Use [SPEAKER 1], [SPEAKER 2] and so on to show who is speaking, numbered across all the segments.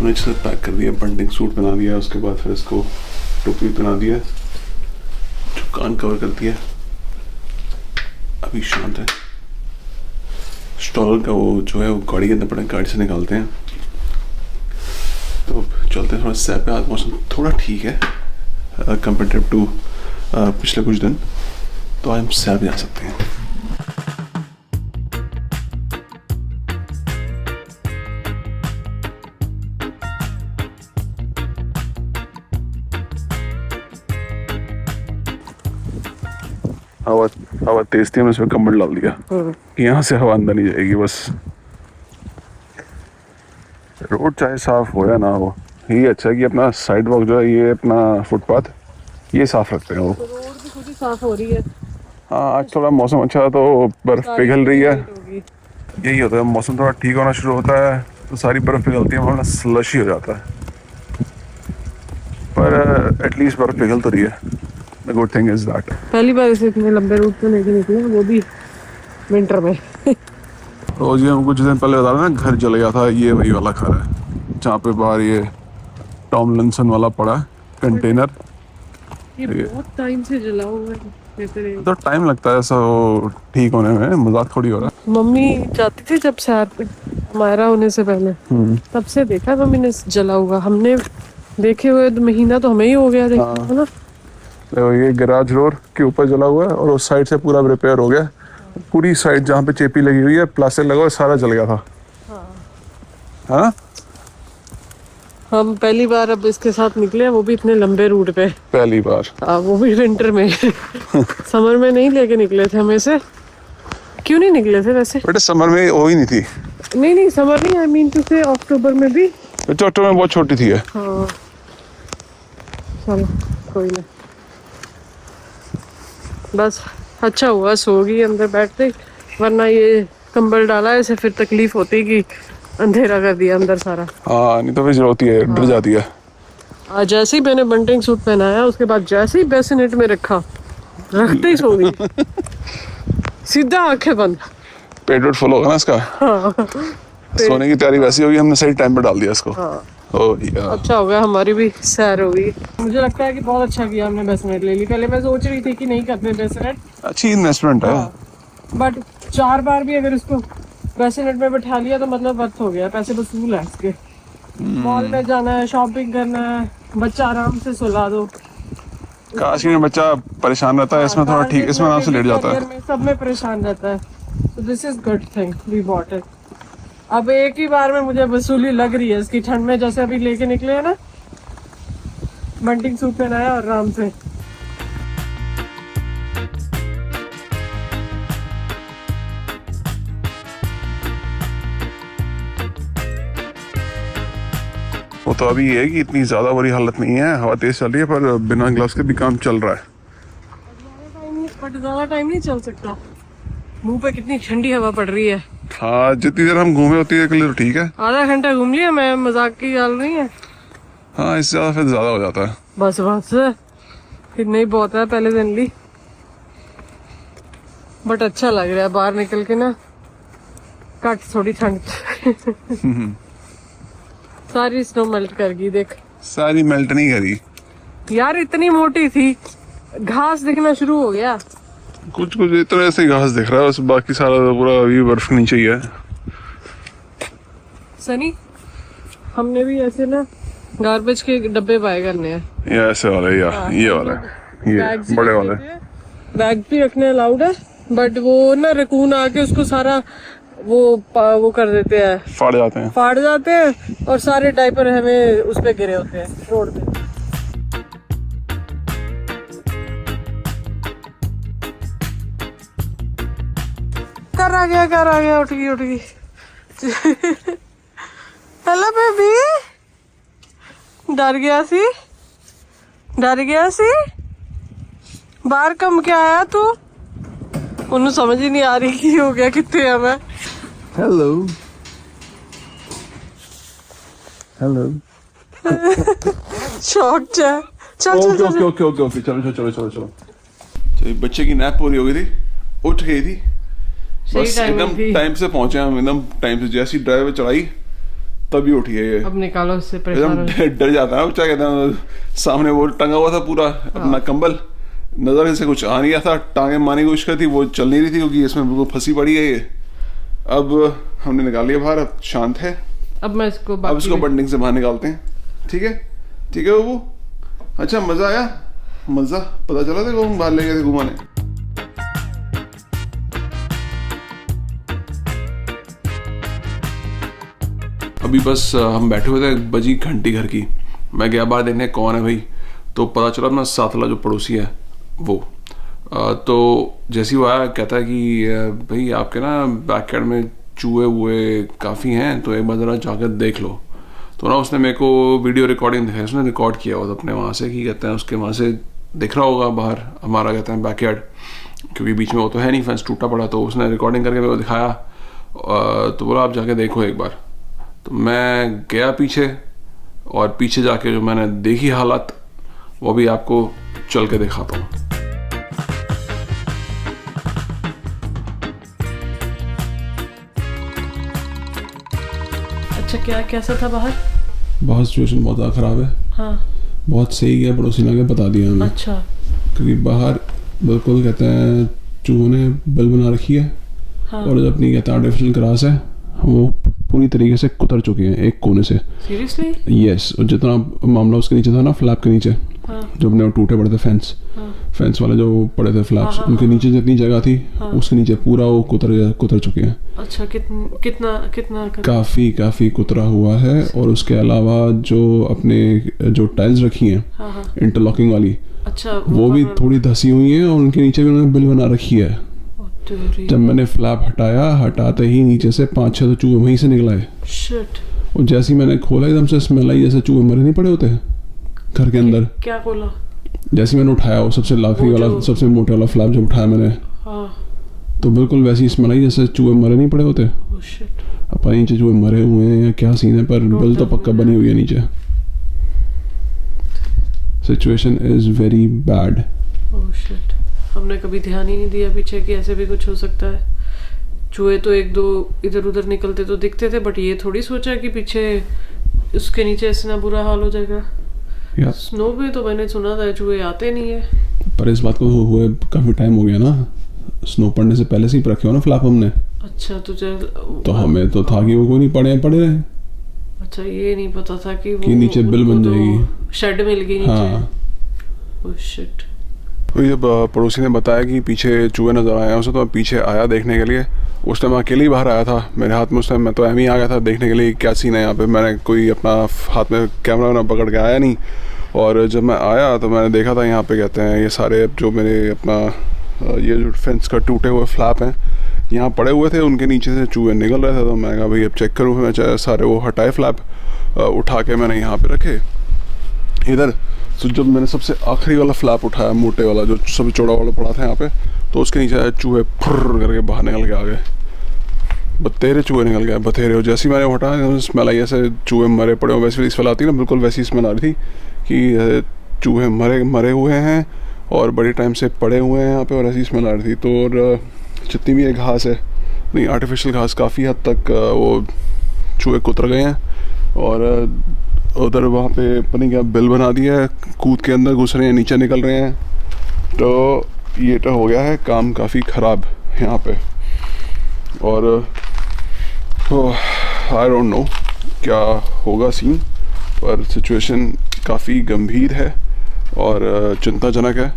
[SPEAKER 1] हमने अच्छे से पैक कर दिया, बंटिंग सूट बना दिया, उसके बाद फिर इसको टोपी बना दिया जो कान कवर करती है। अभी शांत है। स्टॉलर का वो जो है वो गाड़ी के अंदर पड़े, गाड़ी से निकालते हैं। तो चलते हैं थोड़ा सैर पे। आज मौसम थोड़ा ठीक है कंपेरेटिव टू पिछले कुछ दिन, तो आज हम सैर पे जा सकते हैं। हवा तेज थी, हमने इसमें कंबल डाल दिया कि यहाँ से हवा अंदर नहीं जाएगी। बस रोड चाहे साफ हो या ना हो, ये अच्छा है कि अपना साइड वॉक जो है, ये अपना फुटपाथ ये साफ रखते हैं। वो
[SPEAKER 2] रोड भी खुद ही साफ हो रही है।
[SPEAKER 1] हाँ, आज थोड़ा मौसम अच्छा है तो बर्फ पिघल रही है। यही होता है, मौसम थोड़ा ठीक होना शुरू होता है तो सारी बर्फ पिघलती है, वरना स्लशी हो जाता है। पर एटलीस्ट बर्फ पिघल तो रही है। The good thing is that
[SPEAKER 2] पहली बार इसे इतने लंबे रूट पे लेके निकले, वो भी विंटर में।
[SPEAKER 1] तो जी हम कुछ दिन पहले बता रहे ना, घर जल गया था। ये वही वाला घर है जहाँ पे बाहर ये टॉम लिंसन वाला पड़ा है कंटेनर।
[SPEAKER 2] ये बहुत टाइम से जला हुआ है।
[SPEAKER 1] तो टाइम लगता है ऐसा वो ठीक होने में, मजाक थोड़ी हो रहा है।
[SPEAKER 2] मम्मी जाती थी जब सैर पे हमारा होने से पहले, तब से देखा मम्मी ने जला हुआ। हमने देखे हुए महीना तो हमें ही हो गया, देखा है ना।
[SPEAKER 1] तो ये गैराज रोड के ऊपर जला हुआ है और उस साइड से पूरा रिपेयर हो गया। पूरी साइड जहाँ पे चेपी लगी हुई है, प्लास्टिक लगा हुआ, सारा जल गया था। हाँ,
[SPEAKER 2] हम पहली बार अब इसके साथ निकले, वो भी इतने लंबे रूट पे
[SPEAKER 1] पहली बार।
[SPEAKER 2] वो भी विंटर में। समर में नहीं लेके निकले थे हमें से। क्यों नहीं निकले थे वैसे?
[SPEAKER 1] बेटे समर में हो ही नहीं थी।
[SPEAKER 2] नहीं समर नहीं, आई मीन टू से अक्टूबर में भी।
[SPEAKER 1] अक्टूबर में बहुत छोटी थी।
[SPEAKER 2] हाँ चलो कोई नहीं, बस अच्छा हुआ सो गई अंदर बैठते, वरना ये कंबल डाला ऐसे फिर तकलीफ होती कि अंधेरा कर दिया अंदर सारा।
[SPEAKER 1] हाँ, नहीं तो फिर होती है, डर जाती है।
[SPEAKER 2] आज जैसे ही मैंने बंटिंग सूट पहनाया, उसके बाद जैसे ही बेसिनेट में रखा, रखते ही सो गई। सीधा आंखें बंद।
[SPEAKER 1] पेट वेट फुल होगा ना इसका।
[SPEAKER 2] हाँ।
[SPEAKER 1] सोने की तैयारी वैसी होगी, हमने सही टाइम पे डाल दिया इसको।
[SPEAKER 2] हाँ।
[SPEAKER 1] अच्छा
[SPEAKER 2] हो गया, हमारी भी सैर हो गई। मुझे लगता है कि बहुत अच्छा किया हमने बेसिनेट ले ली। पहले मैं सोच रही थी कि नहीं करते बेसिनेट,
[SPEAKER 1] अच्छी इन्वेस्टमेंट है।
[SPEAKER 2] बट 4 बार भी अगर इसको बेसिनेट में बैठा लिया तो मतलब वर्थ हो गया, पैसे वसूल है इसके। मॉल में जाना है, शॉपिंग करना है, बच्चा आराम से सुला दो।
[SPEAKER 1] काश में बच्चा परेशान रहता है, इसमें थोड़ा ठीक, इसमें आराम से लेट जाता है।
[SPEAKER 2] सब में परेशान रहता है, तो this is good thing we bought it. अब एक ही बार में मुझे वसूली लग रही है इसकी, ठंड में जैसे अभी लेके निकले हैं ना, बंटिंग सूट पहनाया और आराम से।
[SPEAKER 1] वो तो अभी ये है कि इतनी ज्यादा बुरी हालत नहीं है, हवा तेज चल रही है, पर बिना ग्लव्स के भी काम चल रहा है।
[SPEAKER 2] बट ज्यादा टाइम नहीं चल सकता, मुंह पे कितनी ठंडी हवा पड़ रही है।
[SPEAKER 1] हाँ, जितनी देर हम घूमे उतनी देर के लिए तो ठीक है।
[SPEAKER 2] आधा घंटा घूम लिया, मैं मजाक की गाल नहीं है।
[SPEAKER 1] हाँ, इससे ज्यादा फिर ज्यादा हो जाता है।
[SPEAKER 2] बस इतना ही बहुत है पहले दिन ली। बट अच्छा लग रहा है बाहर निकल के ना, कट थोड़ी ठंड। सारी स्नो मेल्ट कर गई देख।
[SPEAKER 1] सारी मेल्ट नहीं करी
[SPEAKER 2] यार, इतनी मोटी थी, घास दिखना शुरू हो गया।
[SPEAKER 1] कुछ इतना ऐसे ही घास दिख रहा है बस, बाकी सारा तो पूरा अभी बर्फ नीचे ही है।
[SPEAKER 2] सनी, हमने भी ऐसे ना गार्बेज के डब्बे बाय करने हैं।
[SPEAKER 1] ये ऐसे वाले, या ये वाला, ये बड़े वाले।
[SPEAKER 2] बैग भी रखने अलाउड है, बट वो ना रकून आके उसको सारा वो कर देते हैं, फाड़ जाते हैं और सारे डायपर हमें उस पे गिरे होते हैं रोड पे। कर आ गया, उठ गई। हेलो बेबी, डर गया सी बाहर कम क्या आया तू? उन्हें समझ ही नहीं आ रही कि हो गया कितने है मैं।
[SPEAKER 1] हेलो
[SPEAKER 2] शॉक है।
[SPEAKER 1] चलो। बच्चे की नैप पूरी हो गई थी, उठ गई थी, बस एकदम टाइम से पहुंचे हम, एकदम टाइम से। जैसी ड्राइवर चढ़ाई तभी उठी है ये।
[SPEAKER 2] अब निकालो इससे,
[SPEAKER 1] एकदम डर जाता है ना बच्चा, कहते हैं सामने वो टंगा हुआ था पूरा अपना कंबल, नजर से कुछ आ नहीं रहा था, टांगे मारने की कोशिश कर थी, वो चल नहीं रही थी क्योंकि इसमें बिल्कुल फंसी पड़ी है ये। अब हमने निकाल लिया बाहर, अब शांत है।
[SPEAKER 2] अब मैं इसको
[SPEAKER 1] बंडिंग से बाहर निकालते हैं। ठीक है बाबू। अच्छा मजा आया? मजा पता चला था हम बाहर ले गए थे घुमाने। अभी बस हम बैठे हुए थे, बजी घंटी घर की। मैं गया बाहर देखने कौन है भाई, तो पता चला अपना साथ वाला जो पड़ोसी है वो। तो जैसे ही वो आया कहता है कि भाई आपके ना बैकयार्ड में चूहे वूहे काफ़ी हैं, तो एक बार ज़रा जाकर देख लो। तो ना उसने मेरे को वीडियो रिकॉर्डिंग दिखाई, उसने रिकॉर्ड किया हुआ अपने वहाँ से, कि कहते हैं उसके वहाँ से दिख रहा होगा बाहर हमारा, कहते हैं बैकयार्ड, क्योंकि बीच में वो तो है नहीं, फेंस टूटा पड़ा। तो उसने रिकॉर्डिंग करके मेरे को दिखाया, तो बोला आप जाके देखो एक बार। तो मैं गया पीछे, और पीछे जाके जो मैंने देखी हालत वो भी आपको चल के दिखाता हूँ।
[SPEAKER 2] अच्छा क्या कैसा था बाहर?
[SPEAKER 1] बहुत सिचुएशन बहुत ज़्यादा ख़राब है।
[SPEAKER 2] हाँ।
[SPEAKER 1] बहुत सही है, पड़ोसी ने आगे बता दिया हमें।
[SPEAKER 2] अच्छा।
[SPEAKER 1] क्योंकि बाहर बिल्कुल कहते हैं चूहों ने बिल बना रखी है। हाँ। और जो अपनी कहते हैं आर्टिफिशियल ग्रास है वो पूरी तरीके से कुतर चुके हैं एक कोने से।
[SPEAKER 2] सीरियसली?
[SPEAKER 1] यस। और जितना मामला उसके नीचे था ना, फ्लैप के नीचे, हाँ। जो अपने टूटे पड़े थे फेंस वाले जो पड़े थे फ्लैप्स, हाँ, उनके नीचे जितनी जगह थी, हाँ। उसके नीचे पूरा वो कुतर चुके हैं।
[SPEAKER 2] अच्छा कितना
[SPEAKER 1] काफी कुतरा हुआ है। और उसके अलावा जो अपने जो टाइल्स रखी हैं, हाँ। इंटरलॉकिंग वाली, अच्छा वो भी थोड़ी धसी हुई है, और उनके नीचे भी उन्होंने बिल बना रखी है। जब मैंने फ्लैप हटाते ही नीचे से 5-6 तो चूहे वहीं से निकल आए। और जैसे ही मैंने खोला एकदम से स्मेल आई, जैसे चूहे मरे नहीं पड़े होते घर के अंदर। क्या खोला? जैसे मैंने उठाया वो सबसे लाखरी वाला, सबसे मोटे वाला फ्लैप जब उठाया मैंने, हाँ। तो बिल्कुल वैसी स्मेल आई जैसे चूहे मरे नहीं पड़े होते। अब नीचे चूहे मरे हुए हैं या क्या सीन है, पर बिल तो पक्का बनी हुई है नीचे। Situation is very bad.
[SPEAKER 2] हमने कभी ध्यान ही नहीं दिया पीछे कि ऐसे भी कुछ हो सकता है। चूहे तो एक दो इधर उधर निकलते तो दिखते थे, बट ये थोड़ी सोचा कि पीछे उसके नीचे इतना बुरा हाल हो जाएगा। स्नो पे तो मैंने सुना था चूहे आते नहीं है,
[SPEAKER 1] पर इस बात को हुए काफी टाइम हो गया ना, स्नो पड़ने से पहले से ही रखे हो ना फ्लैप हमने। अच्छा तो हमें तो था कि वो कोई नहीं पड़े रहे।
[SPEAKER 2] अच्छा ये नहीं पता था कि वो
[SPEAKER 1] नीचे बिल बन जाएगी,
[SPEAKER 2] शेड मिल गई नीचे।
[SPEAKER 1] हाँ।
[SPEAKER 2] Oh shit.
[SPEAKER 1] तो जब पड़ोसी ने बताया कि पीछे चूहे नज़र आए हैं उसे, तो मैं पीछे आया देखने के लिए। उस टाइम अकेले ही बाहर आया था, मेरे हाथ में उस टाइम मैं तो एम ही आ गया था देखने के लिए क्या सीन है यहाँ पे। मैंने कोई अपना हाथ में कैमरा वैमरा पकड़ के आया नहीं। और जब मैं आया तो मैंने देखा था यहाँ पे कहते हैं ये सारे जो मेरे अपना ये जो फेंस का टूटे हुए फ्लैप हैं यहाँ पड़े हुए थे, उनके नीचे से चूहे निकल रहे थे। तो मैं कहा भाई अब चेक करूँ, मैं चाहे सारे वो हटाए फ्लैप, उठा के मैंने यहाँ पे रखे इधर। तो जब मैंने सबसे आखिरी वाला फ्लैप उठाया, मोटे वाला जो सबसे चौड़ा वाला पड़ा था यहाँ पे, तो उसके नीचे चूहे फुर्र करके बाहर निकल के आ गए। बतेरे चूहे निकल गए, बतेरे। और जैसे ही मैंने उठाया स्मेल आई, ऐसे चूहे मरे पड़े हो, वैसे स्मेल आती है ना, बिल्कुल वैसी स्मेल आ रही थी कि चूहे मरे हुए हैं और बड़े टाइम से पड़े हुए हैं यहाँ पे, और ऐसी स्मेल आ रही थी। तो और जितनी भी ये घास है, नहीं आर्टिफिशियल घास, काफ़ी हद तक वो चूहे कुतर गए हैं। और उधर वहाँ पे पता क्या बिल बना दिया है, कूद के अंदर घुस रहे हैं, नीचे निकल रहे हैं। तो ये तो हो गया है काम काफ़ी ख़राब यहाँ पे। और आई डोंट नो क्या होगा सीन, पर सिचुएशन काफ़ी गंभीर है और चिंताजनक है।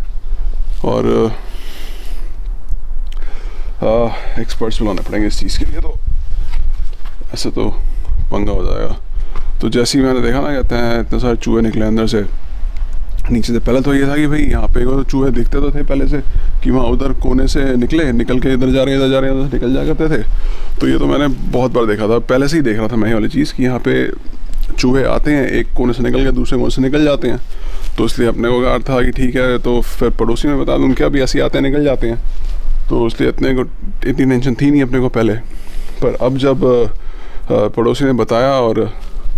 [SPEAKER 1] और एक्सपर्ट्स बुलाने पड़ेंगे इस चीज़ के लिए, तो ऐसे तो पंगा हो जाएगा। तो जैसे ही मैंने देखा ना, कहते हैं इतने सारे चूहे निकले अंदर से नीचे से। पहले तो ये था कि भाई यहाँ पे तो चूहे दिखते तो थे पहले से कि वहाँ उधर कोने से निकल के इधर जा रहे हैं उधर निकल जा करते थे। तो ये तो मैंने बहुत बार देखा था, पहले से ही देख रहा था मैं ये वाली चीज़ कि यहाँ पे चूहे आते हैं, एक कोने से निकल के दूसरे कोने से निकल जाते हैं। तो इसलिए अपने को यार था कि ठीक है, तो फिर पड़ोसी में बता दूँ उनके अभी ऐसे आते हैं निकल जाते हैं, तो इसलिए इतनी टेंशन थी नहीं अपने को पहले। पर अब जब पड़ोसी ने बताया और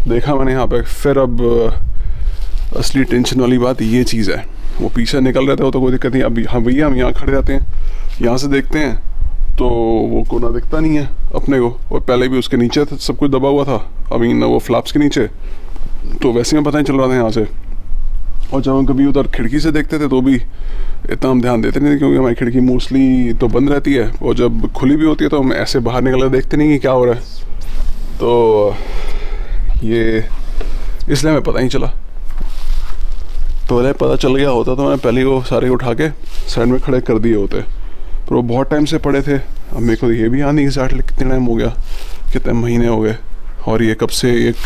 [SPEAKER 1] देखा मैंने यहाँ पे, फिर अब असली टेंशन वाली बात ये चीज़ है। वो पीछे निकल रहे थे वो तो कोई दिक्कत नहीं, अब हाँ भैया हम यहाँ खड़े रहते हैं, यहाँ से देखते हैं तो वो कोना दिखता नहीं है अपने को, और पहले भी उसके नीचे सब कुछ दबा हुआ था, अभी ना वो फ्लैप्स के नीचे, तो वैसे में पता नहीं चल रहा था यहाँ से। और जब हम कभी उधर खिड़की से देखते थे तो भी इतना हम ध्यान देते नहीं थे, क्योंकि हमारी खिड़की मोस्टली तो बंद रहती है, और जब खुली भी होती है तो हम ऐसे बाहर निकल कर देखते नहीं कि क्या हो रहा है। तो ये इसलिए हमें पता नहीं चला। तो पहले पता चल गया होता तो मैं पहले वो सारे उठा के साइड में खड़े कर दिए होते, पर वो बहुत टाइम से पड़े थे। अब मेरे को ये भी याद नहीं एग्जैक्टली कितने टाइम हो गया, कितने महीने हो गए, और ये कब से एक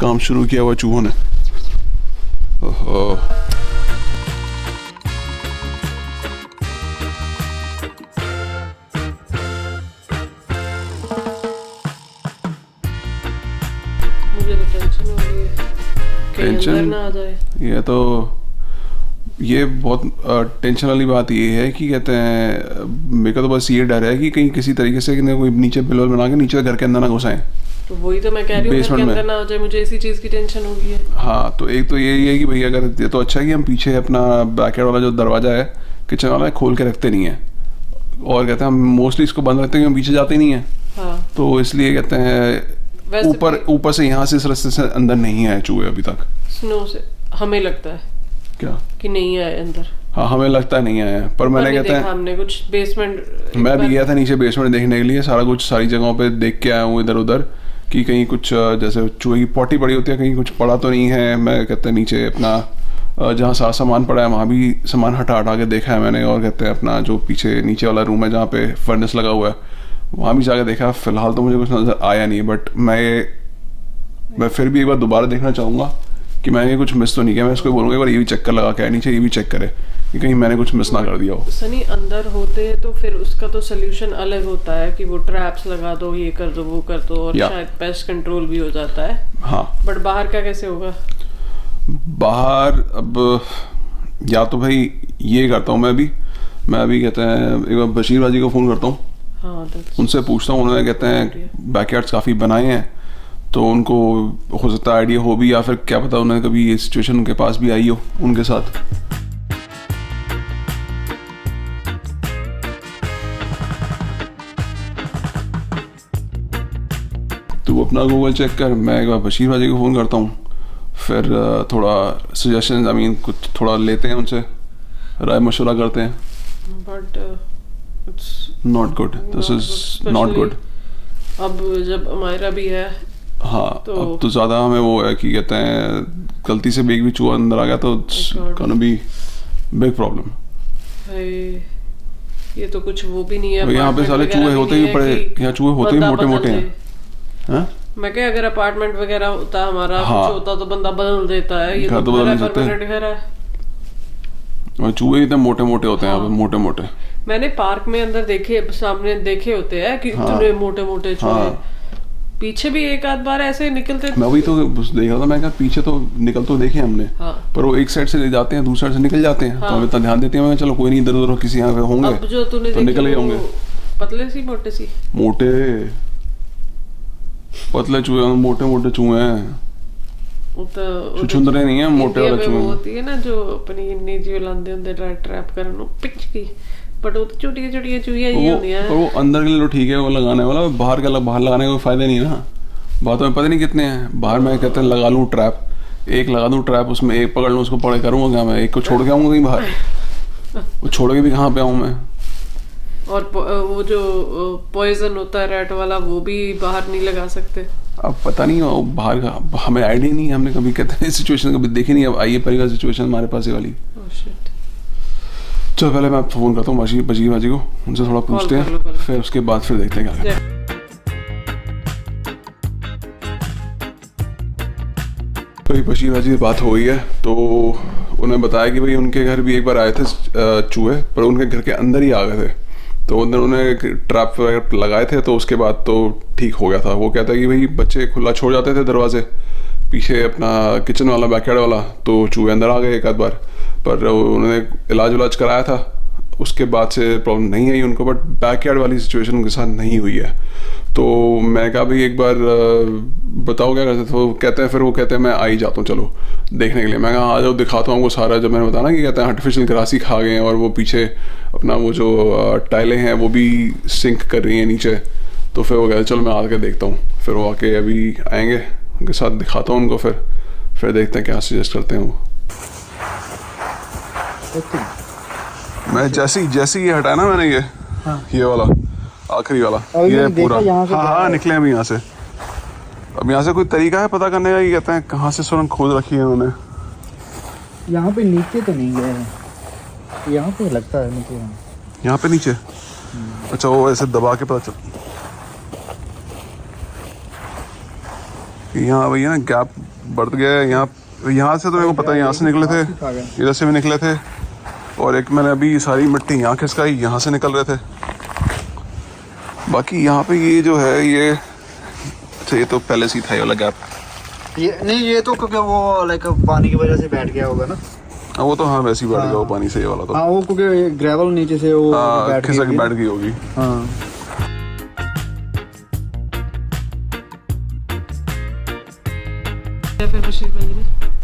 [SPEAKER 1] काम शुरू किया हुआ चूहों ने। ओहो।
[SPEAKER 2] मुझे तो टेंशन हो रही है कहीं अंदर ना आ जाए।
[SPEAKER 1] ये बहुत टेंशन वाली बात ये है कि कहते हैं, मेरे को तो बस ये डर है कि कहीं किसी तरीके से कोई नीचे बिलोल बना के नीचे घर के अंदर ना घुसाएं।
[SPEAKER 2] तो वही तो मैं कह रही हूँ, घर के अंदर ना आ जाए, मुझे इसी चीज़ की टेंशन हो गई है।
[SPEAKER 1] हाँ, तो एक तो यही है कि भैया अगर ये तो अच्छा है कि हम पीछे अपना बैकयार्ड वाला जो दरवाज़ा है किचन वाला खोल के रखते नहीं है, और कहते हैं हम मोस्टली इसको बंद रखते हैं, हम पीछे जाते नहीं है।
[SPEAKER 2] हाँ।
[SPEAKER 1] तो इसलिए कहते हैं ऊपर से यहाँ से इस रास्ते से अंदर नहीं आए चूहे अभी तक।
[SPEAKER 2] स्नो से हमें लगता है
[SPEAKER 1] क्या
[SPEAKER 2] कि नहीं आए अंदर।
[SPEAKER 1] हाँ, हमें लगता नहीं आया है, पर मैंने कहते हैं
[SPEAKER 2] हमने कुछ बेसमेंट,
[SPEAKER 1] मैं भी गया था नीचे बेसमेंट देखने के लिए, सारा कुछ सारी जगहों पे देख के आया हूँ इधर उधर कि कहीं कुछ जैसे चूहे की पॉटी पड़ी होती है कहीं कुछ पड़ा तो नहीं है। मैं कहते हैं नीचे अपना जहाँ सारा सामान पड़ा है वहाँ भी सामान हटा के देखा है मैंने, और कहते हैं अपना जो पीछे नीचे वाला रूम है जहाँ पे फर्नेस लगा हुआ है वहाँ भी जाके देखा। फिलहाल तो मुझे कुछ नज़र आया नहीं, बट मैं फिर भी एक बार दोबारा देखना चाहूँगा कि मैंने कुछ मिस तो नहीं किया। मैं उसको बोलूँगा एक बार ये भी चेक कर लगा के नीचे, ये भी चेक करे कि कहीं मैंने कुछ मिस ना कर दिया हो।
[SPEAKER 2] सनी अंदर होते हैं तो फिर उसका तो सोल्यूशन अलग होता है कि वो ट्रैप्स लगा दो, ये कर दो, वो कर दो, और शायद पेस्ट कंट्रोल भी हो जाता है।
[SPEAKER 1] हाँ,
[SPEAKER 2] बट बाहर का कैसे होगा?
[SPEAKER 1] बाहर अब या तो भाई ये करता हूँ मैं अभी कहते हैं एक बार बशीर बाजी को फ़ोन करता हूँ।
[SPEAKER 2] हाँ,
[SPEAKER 1] उनसे पूछता हूँ, उन्होंने कहते हैं बैकयार्ड्स काफ़ी बनाए हैं तो उनको हो सकता है आइडिया हो भी, या फिर क्या पता उन्हें कभी ये सिचुएशन उनके पास भी आई हो उनके साथ। तो अपना गूगल चेक कर, मैं एक बार बशीर बाजी को फ़ोन करता हूँ, फिर थोड़ा सजेशन कुछ थोड़ा लेते हैं उनसे, राय मशवरा करते हैं।
[SPEAKER 2] But it's
[SPEAKER 1] not good, this is not good.
[SPEAKER 2] अब जब अमायरा भी है,
[SPEAKER 1] हाँ, तो अब तो ज़्यादा हमें वो है कि कहते हैं गलती से भी चूहा अंदर आ गया तो कैन बी बिग प्रॉब्लम।
[SPEAKER 2] ये तो कुछ वो भी नहीं है।
[SPEAKER 1] यहाँ पे सारे चूहे होते ही पड़े, यहाँ चूहे होते ही मोटे मोटे हैं।
[SPEAKER 2] मैं क्या, अगर अपार्टमेंट वगैरह होता हमारा, कुछ होता तो बंदा बदल देता है। ये तो परमानेंट घर है,
[SPEAKER 1] और चूहे इतने मोटे मोटे होते हैं, मोटे मोटे।
[SPEAKER 2] मैंने पार्क में अंदर देखे, सामने देखे होते हैं कि इतने मोटे मोटे चूहे। पीछे भी एक आध बार ऐसे निकलते थे।
[SPEAKER 1] मैं वही तो देख रहा था, मैं कहा पीछे तो निकल तो देखे हमने। पर वो एक साइड से ले जाते हैं, दूसरी साइड से निकल जाते हैं। तो हम इतना ध्यान देते हैं, चलो कोई नहीं, इधर उधर किसी यहाँ पे होंगे।
[SPEAKER 2] अब जो तूने
[SPEAKER 1] तो निकल गए होंगे।
[SPEAKER 2] पतले सी मोटे सी
[SPEAKER 1] मोटे पतले चूहे, मोटे मोटे चूहे हैं, छुछुंदरे नहीं है, मोटे वाले चूहे
[SPEAKER 2] होती है ना जो अपनी निजी लांदे होंदे ट्रैप करन नु पिच की, बट वो तो छोटी-छोटी चूहियां ही होती हैं।
[SPEAKER 1] वो अंदर के लिए तो ठीक है, वो लगाने वाला, बाहर लगाने का कोई फायदा नहीं है ना। बात में पता नहीं कितने हैं बाहर। मैं कहते हैं लगा लूं ट्रैप, एक लगा दूं ट्रैप, उसमें एक पकड़ लूं, उसको पकड़ करूंगा क्या मैं? एक को छोड़ के आऊंगा कहीं बाहर? वो छोड़ के भी कहाँ पे आऊं मैं?
[SPEAKER 2] और वो जो पॉइजन होता है रैट वाला, वो भी बाहर नहीं लगा सकते।
[SPEAKER 1] अब पता नहीं वो बाहर का, हमें आइडिया नहीं, हमने कभी कहते हैं सिचुएशन कभी देखी नहीं। अब आइए परिवार सिचुएशन हमारे पास ये वाली। चलो पहले मैं फोन करता हूँ बशीर बाजी को, उनसे थोड़ा पूछते हैं, फिर उसके बाद फिर देखते हैं क्या। तो बशीर बाजी से बात हो गई है, तो उन्हें बताया कि भाई उनके घर भी एक बार आए थे चूहे, पर उनके घर के अंदर ही आ गए थे। तो उन्होंने ट्रैप वगैरह लगाए थे, तो उसके बाद तो ठीक हो गया था। वो कहता है कि भाई बच्चे खुला छोड़ जाते थे दरवाजे, पीछे अपना किचन वाला बैकयार्ड वाला, तो चूहे अंदर आ गए एक आध बार। पर उन्होंने इलाज कराया था, उसके बाद से प्रॉब्लम नहीं आई उनको, बट बैकयार्ड वाली सिचुएशन उनके साथ नहीं हुई है। तो मैं कहा भाई एक बार बताओ क्या करते। तो वो कहते हैं मैं आ ही जाता हूँ चलो देखने के लिए। मैं कहा आ जाओ दिखाता हूँ वो सारा। जब मैंने बताया ना कि कहते हैं आर्टिफिशियल ग्रास ही खा गए हैं और वो पीछे अपना वो जो टाइलें हैं वो भी सिंक कर रही हैं नीचे। तो फिर वो कहते चलो मैं आके देखता हूँ। फिर वो आके अभी आएंगे, उनके साथ दिखाता हूँ उनको, फिर देखते हैं क्या सजेस्ट करते हैं वो। मैं जैसे ही हटाया ना मैंने ये वाला आखिरी वाला ये पूरा हाँ निकले अभी यहाँ से। अब यहाँ से कोई तरीका है पता करने का? ये कहते हैं कहाँ से सुरंग खोद रखी है उन्होंने।
[SPEAKER 3] यहाँ पे नीचे तो नहीं गए हैं, यहाँ पे लगता है नीचे।
[SPEAKER 1] यहाँ पे नीचे? अच्छा वो ऐसे दबा के पता चल। यहाँ भैया ना गैप बढ़ गया है। यहाँ से तो मेरे को पता है, यहाँ से निकले थे, इधर से भी निकले थे, और एक मैंने अभी सारी मिट्टी यहाँ खिसकाई, यहाँ से निकल रहे थे। बाकी यहाँ पे ये जो है ये अच्छा ये तो पहले से ही था ये वाला गैप।
[SPEAKER 3] ये नहीं, ये तो क्योंकि वो लाइक पानी की वजह से बैठ गया होगा ना।
[SPEAKER 1] वो तो हाँ वैसे ही बैठ गया वो पानी से, ये वाला तो
[SPEAKER 3] हाँ वो क्योंकि ग्रेवल नीचे से वो
[SPEAKER 1] खिसक बैठ गई होगी।
[SPEAKER 3] हाँ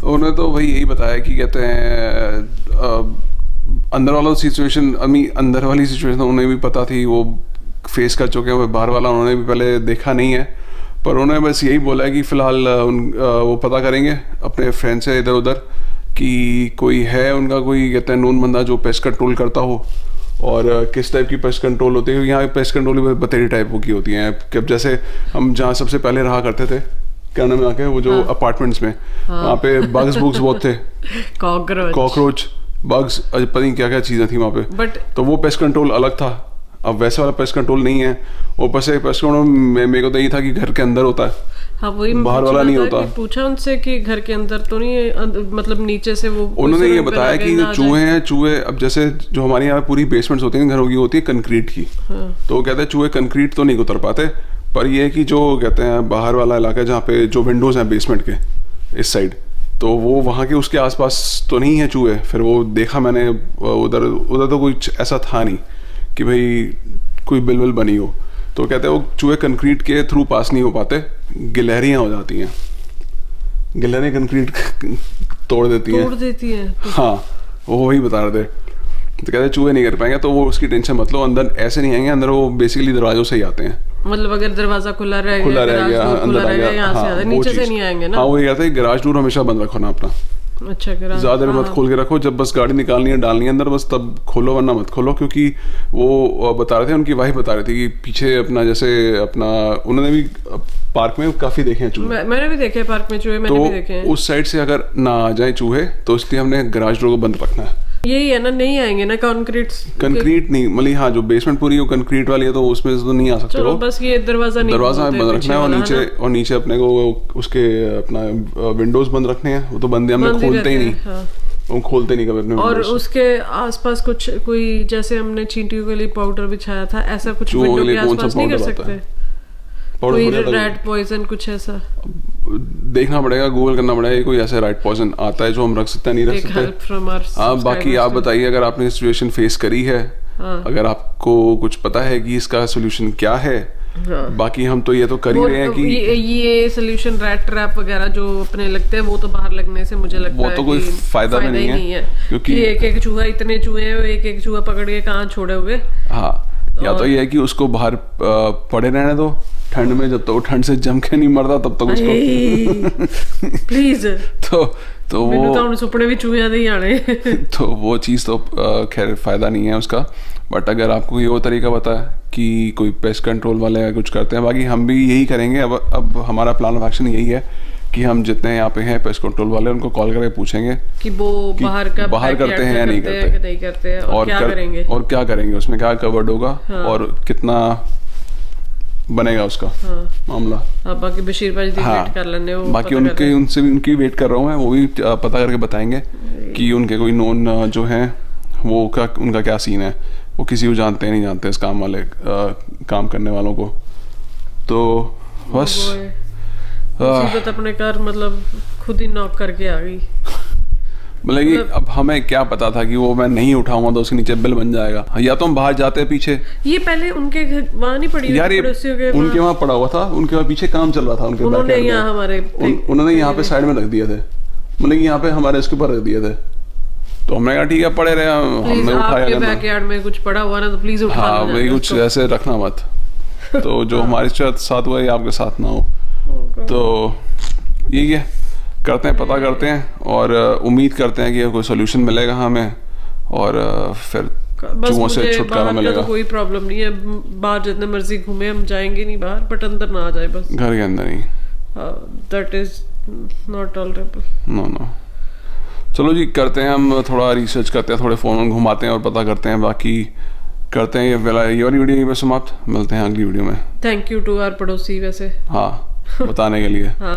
[SPEAKER 1] उन्होंने तो वही यही बताया कि कहते हैं अंदर वाला सिचुएशन अंदर वाली सिचुएशन उन्हें भी पता थी, वो फेस कर चुके हैं। बाहर वाला उन्होंने भी पहले देखा नहीं है, पर उन्होंने बस यही बोला है कि फ़िलहाल वो पता करेंगे अपने फ्रेंड से इधर उधर कि कोई है उनका कोई कहते हैं नोन बंदा जो पेस्ट कंट्रोल करता हो, और किस टाइप की पेस्ट कंट्रोल होती है। यहाँ पेस्ट कंट्रोल भी बतेरी टाइप की होती हैं। कि जैसे हम जहाँ सबसे पहले रहा करते थे क्या नाम आके वो जो अपार्टमेंट्स में वहाँ पे बग्स बुग्स बहुत थे, कॉकरोच बग्स पता नहीं क्या क्या चीज़ें थी वहाँ पे। तो वो पेस्ट कंट्रोल अलग था, अब वैसे वाला पेस्ट कंट्रोल नहीं है। ऊपर से पेस्ट कंट्रोल मेरे को तो यही था कि घर के अंदर होता है,
[SPEAKER 2] हाँ वही
[SPEAKER 1] बाहर वाला नहीं होता।
[SPEAKER 2] पूछा उनसे कि घर के अंदर तो नहीं है, मतलब नीचे से वो
[SPEAKER 1] उन्होंने ये बताया कि चूहे हैं चूहे। अब जैसे जो हमारे यहाँ पूरी बेसमेंट्स होती हैं घरों की होती है कंक्रीट की, तो वो कहते हैं चूहे कंक्रीट तो नहीं उतर पाते, पर ये है कि जो कहते हैं बाहर वाला इलाका जहाँ पे जो विंडोज हैं बेसमेंट के इस साइड, तो वो वहाँ के उसके आसपास तो नहीं है चूहे। फिर वो देखा मैंने उधर तो कुछ ऐसा था नहीं कि भाई कोई बिलबिल बनी हो। तो कहते हैं वो चूहे कंक्रीट के थ्रू पास नहीं हो पाते, गिलहरियाँ हो जाती हैं, गिलहरियाँ कंक्रीट तोड़ देती हैं। हाँ वो वही बता रहे थे। तो कहते चूहे नहीं कर पाएंगे, तो वो उसकी टेंशन मत लो, अंदर ऐसे नहीं आएंगे, अंदर वो बेसिकली दरवाजों से ही आते हैं।
[SPEAKER 2] मतलब अगर दरवाजा खुला रह गया
[SPEAKER 1] अंदर आ गया,
[SPEAKER 2] हाँ, नीचे से नहीं आएंगे ना।
[SPEAKER 1] हाँ वो ये कहते हैं गैराज डोर हमेशा बंद रखो ना अपना।
[SPEAKER 2] अच्छा
[SPEAKER 1] ज्यादा देर मत खोल के रखो, जब बस गाड़ी निकालनी है डालनी है अंदर बस तब खोलो, वरना मत खोलो। क्योंकि वो बता रहे थे, उनकी वाइफ बता रही थी कि पीछे अपना जैसे अपना उन्होंने भी पार्क में काफी देखे हैं चूहे।
[SPEAKER 2] मैंने भी देखे पार्क में चूहे, मैंने भी देखे हैं।
[SPEAKER 1] उस साइड से अगर ना आ जाए चूहे तो इसलिए हमने गैराज डोर को बंद रखना है।
[SPEAKER 2] यही है ना, नहीं आएंगे ना कंक्रीट नहीं, मतलब हाँ जो बेसमेंट पूरी वो कंक्रीट वाली है तो उसमें से तो नहीं आ सकते। चलो बस ये दरवाजा
[SPEAKER 1] बंद रखना है, और नीचे अपने को उसके अपना विंडोज बंद रखने हैं। वो तो बंद हम खोलते ही नहीं, वो खोलते नहीं कभी अपने। और
[SPEAKER 2] उसके आसपास कुछ कोई जैसे हमने चींटियों के लिए पाउडर बिछाया था, ऐसा कुछ विंडो के आसपास नहीं कर सकते? कोई रेड पॉइजन कुछ ऐसा
[SPEAKER 1] देखना पड़ेगा, गूगल करना पड़ेगा कोई ऐसा रेड पॉइजन आता है जो हम रख सकते हैं नहीं रख सकते। हाँ बाकी आप बताइए अगर आपने सिचुएशन फेस करी है, अगर आपको कुछ पता है कि इसका सोल्यूशन क्या है। बाकी हम तो ये तो कर ही रहे हैं कि
[SPEAKER 2] ये सोल्यूशन रैट ट्रैप वगैरह जो अपने लगते हैं वो तो बाहर लगने से मुझे लगता है
[SPEAKER 1] वो तो कोई फायदा नहीं है,
[SPEAKER 2] क्योंकि एक चूहा, इतने चूहे हैं, एक चूहा पकड़ के कहाँ छोड़े हुए।
[SPEAKER 1] हाँ या तो ये है कि उसको बाहर पड़े रहने दो ठंड में, जब तक वो ठंड से जम के नहीं मरता तब तक उसको
[SPEAKER 2] प्लीज
[SPEAKER 1] तो वो
[SPEAKER 2] सुपने भी चूहे नहीं आने
[SPEAKER 1] तो वो चीज़ तो खैर फायदा नहीं है उसका। बट अगर आपको ये वो तरीका पता है कि कोई पेस्ट कंट्रोल वाले कुछ करते हैं, बाकी हम भी यही करेंगे। अब हमारा प्लान ऑफ एक्शन यही है कि हम जितने यहाँ पे हैं पेस्ट कंट्रोल वाले उनको कॉल करके पूछेंगे
[SPEAKER 2] कि वो बाहर करते हैं या नहीं करते, और क्या करेंगे उसमें क्या कवर्ड होगा और कितना बनेगा उसका मामला। बाकी बशीर भाई वेट कर लेने,
[SPEAKER 1] बाकी उनसे भी उनकी वेट कर रहा हूँ मैं, वो भी पता करके बताएंगे कि उनके कोई नोन जो हैं वो उनका क्या सीन है, वो किसी को जानते हैं नहीं जानते इस काम वाले काम करने वालों को। तो बस
[SPEAKER 2] मुसीबत अपने घर मतलब खुद ही नॉक करके आ गई।
[SPEAKER 1] मतलब कि अब हमें क्या पता था कि वो मैं नहीं उठाऊंगा तो उसके नीचे बिल बन जाएगा, या तो हम बाहर जाते हैं पीछे।
[SPEAKER 2] ये पहले उनके वहाँ नहीं पड़ी
[SPEAKER 1] यार ये
[SPEAKER 2] पड़ोसियों के
[SPEAKER 1] उनके वहाँ पड़ा हुआ था, उनके वहाँ पीछे काम चल रहा था उनके
[SPEAKER 2] उन्होंने
[SPEAKER 1] backyard में।
[SPEAKER 2] यहाँ हमारे
[SPEAKER 1] उन्होंने यहाँ पे साइड में रख दिए थे, मतलब कि यहाँ पे हमारे इसके ऊपर रख दिए थे। तो हमने कहा ठीक है पड़े रहे, हमने उठाया
[SPEAKER 2] आपके
[SPEAKER 1] करना।
[SPEAKER 2] बैकयार्ड में कुछ पड़ा हुआ ना तो प्लीज उठा
[SPEAKER 1] हाँ
[SPEAKER 2] लो
[SPEAKER 1] वही
[SPEAKER 2] जाके
[SPEAKER 1] कुछ
[SPEAKER 2] उसको।
[SPEAKER 1] ऐसे रखना मत। तो जो हमारे साथ हुआ ये आपके साथ ना हो। तो यही है, करते हैं, पता करते हैं और उम्मीद करते हैं कि कोई सोल्यूशन मिलेगा हमें और फिर
[SPEAKER 2] बस
[SPEAKER 1] चूहों से
[SPEAKER 2] मुझे
[SPEAKER 1] छुटकारा
[SPEAKER 2] बाहर का
[SPEAKER 1] मिलेगा।
[SPEAKER 2] तो कोई प्रॉब्लम नहीं है, बाहर जितने मर्जी घूमे हम जाएंगे नहीं बाहर, बट अंदर ना आ जाए बस,
[SPEAKER 1] घर के अंदर ही।
[SPEAKER 2] That is not tolerable.
[SPEAKER 1] No no, चलो जी करते हैं, हम थोड़ा रिसर्च करते हैं, थोड़े फ़ोन घुमाते हैं और पता करते हैं, बाकी करते हैं। ये वाली वीडियो यहीं पे समाप्त, मिलते हैं अगली वीडियो में।
[SPEAKER 2] थैंक यू टू आवर पड़ोसी वैसे।
[SPEAKER 1] हाँ बताने के लिए।
[SPEAKER 2] हाँ।